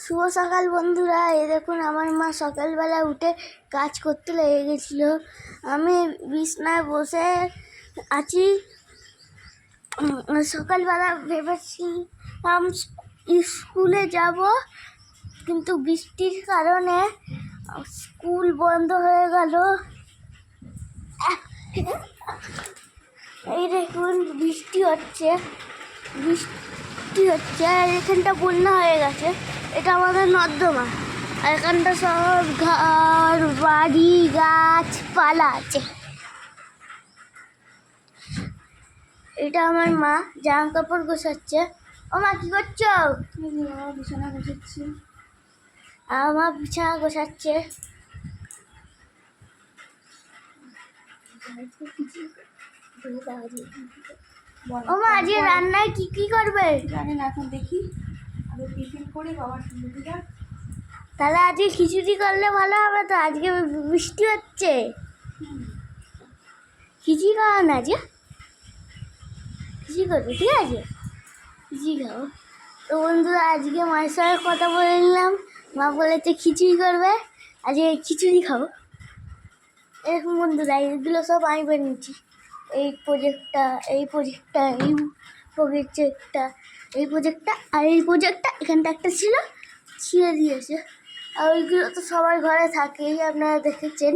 শুভ সকাল বন্ধুরা। এই দেখুন আমার মা সকালবেলা উঠে কাজ করতে লেগে গেছিল। আমি বিছনায় বসে আছি। সকালবেলা ভেবেছিলাম স্কুলে যাব, কিন্তু বৃষ্টির কারণে স্কুল বন্ধ হয়ে গেল। এই দেখুন বৃষ্টি হচ্ছে আর এখানটা বন্যা হয়ে গেছে। এটা আমাদের নর্দমা, আর এখানটা সব ঘর বাড়ি গাছপালা আছে। এটা আমার মা জামা কাপড় গোছাচ্ছে। ও মা কি করছো? বিছানা গোছাচ্ছি। আমার বিছানা গোছাচ্ছে। ও মা আজকে রান্নায় কি কি করবে? জানি না, এখন দেখি। আগে টিফিন করি, বাবার টিফিনটা। তাহলে আজকে খিচুড়ি করলে ভালো হবে তো, আজকে বৃষ্টি হচ্ছে। খিচুড়ি খাওয়া না, আজকে খিচুড়ি করবে, ঠিক আছে? খিচুড়ি খাবো তো বন্ধুরা। আজকে মায়ের সঙ্গে কথা বলে নিলাম, মা বলেছে খিচুড়ি করবে, আজকে খিচুড়ি খাবো। এরকম বন্ধুরা, এইগুলো সব আমি বানিয়েছি। এই প্রজেক্টটা আর এই প্রজেক্টটা এখানটা একটা ছিল, ছিঁড়ে দিয়েছে। আর ওইগুলো তো সবার ঘরে থাকেই, আপনারা দেখেছেন।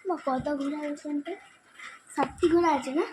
বা কত ঘোড়া এখানটা 7টি ঘোড়া আছে না?